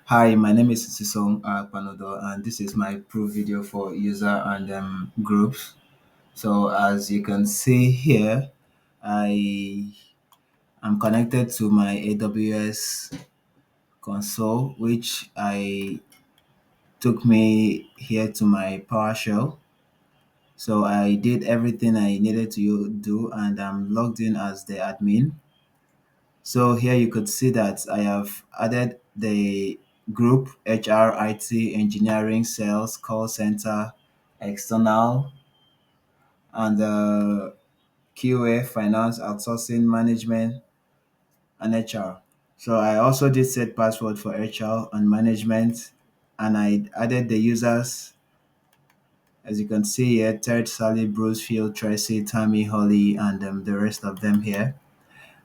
Hi, my name is Sisong Panodo, and this is my proof video for user and groups. So as you can see here, I am connected to my AWS console, which I took me here to my PowerShell. So I did everything I needed to do, and I'm logged in as the admin. So here you could see that I have added the group HR, IT, engineering, sales, call center, external, and QA, finance, outsourcing, management, and HR. So I also did set password for HR and management, and I added the users. As you can see here, Ted, Sally, Bruce, Phil, Tracy, Tammy, Holly, and the rest of them here.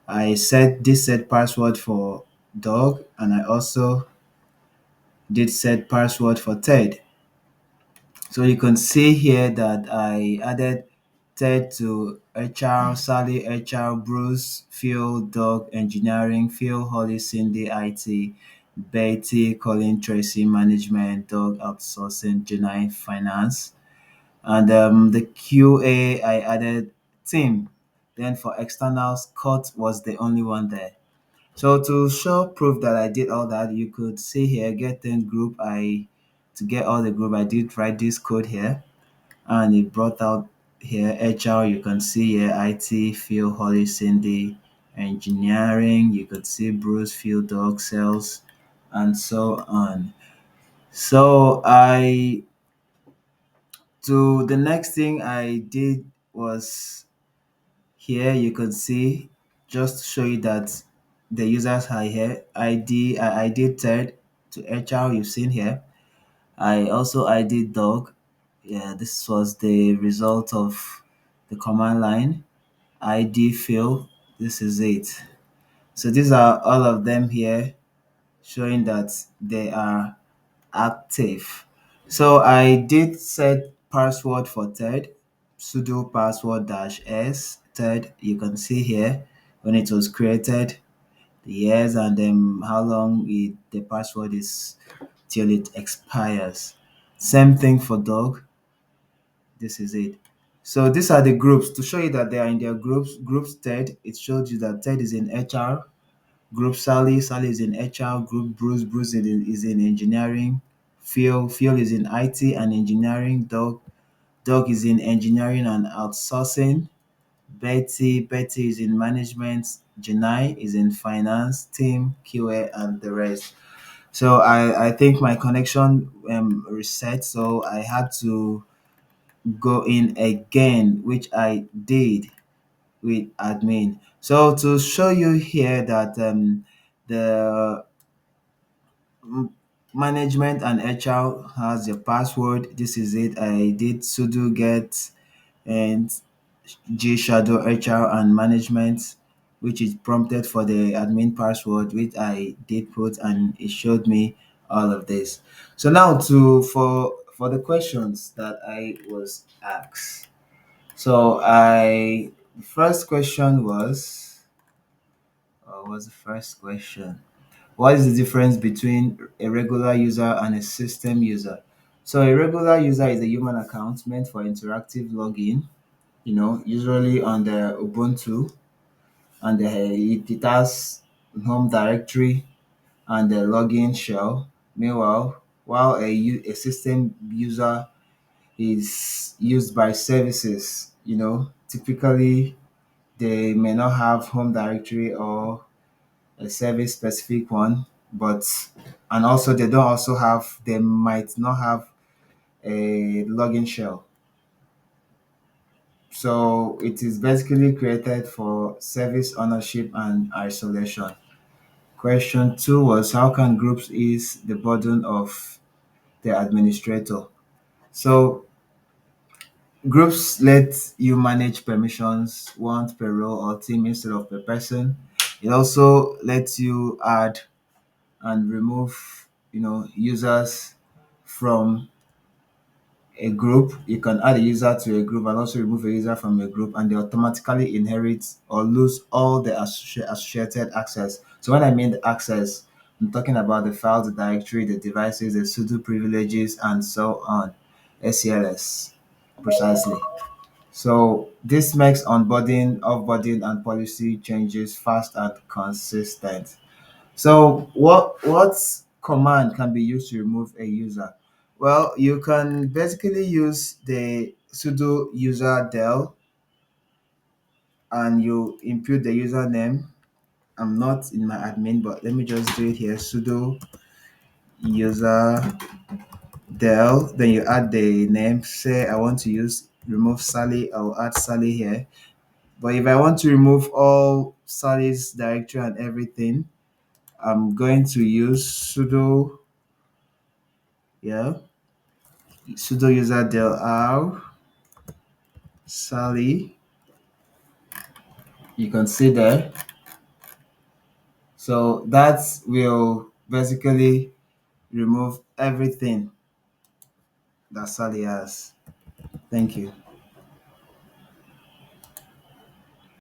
I set this set password for dog, and I also did set password for Ted. So you can see here that I added Ted to HR, Sally, HR, Bruce, Phil, Dog, Engineering, Phil, Holly, Cindy, IT, Betty, Colin, Tracy, Management, Dog, Outsourcing, Janai, Finance. And the QA, I added Tim. Then for externals, Scott was the only one there. So to show proof that I did all that, you could see here, get in group. To get all the group, I did write this code here, and it brought out here HR. You can see here IT, Phil, Holly, Cindy, engineering. You could see Bruce, Phil, Dog, sales, and so on. So I to the next thing I did was here you can see, just to show you that the users are here. I did third to HR you've seen here. I also ID dog. Yeah, this was the result of the command line. ID fill. This is it. So these are all of them here showing that they are active. So I did set password for third, sudo password dash s third. You can see here when it was created, the years, and then how long the password is till it expires. Same thing for dog. This is it. So these are the groups to show you that they are in their groups. Groups third, it shows you that third is in HR. Group Sally, Sally is in HR. Group Bruce, Bruce is in engineering. Phil is in IT and engineering. Dog is in engineering and outsourcing. Betty is in management. Janai is in finance, team, QA, and the rest. So I think my connection reset, so I had to go in again, which I did with admin. So to show you here that the m- management and HR has your password. This is it. I did sudo get and G shadow HR and management, which is prompted for the admin password, which I did put, and it showed me all of this. So now to for the questions that I was asked. So I first question was, what was the first question? What is the difference between a regular user and a system user? So a regular user is a human account meant for interactive login, usually on the Ubuntu, and it has home directory and the login shell. Meanwhile, while a system user is used by services, typically they may not have home directory or a service specific one, but and also they might not have a login shell. So it is basically created for service ownership and isolation. Question two was, how can groups ease the burden of the administrator? So groups let you manage permissions once per role or team instead of per person. It also lets you add and remove, users from a group. You can add a user to a group and also remove a user from a group, and they automatically inherit or lose all the associated access. So when I mean the access, I'm talking about the files, the directory, the devices, the sudo privileges, and so on. SCLS, precisely. So this makes onboarding, offboarding, and policy changes fast and consistent. So what command can be used to remove a user? Well, you can basically use the sudo user del and you input the username. I'm not in my admin, but let me just do it here. Sudo user del. Then you add the name. Say I want to use remove Sally. I'll add Sally here. But if I want to remove all Sally's directory and everything, I'm going to use sudo, yeah, sudo user del r Sally. You can see there. So that will basically remove everything that Sally has. Thank you.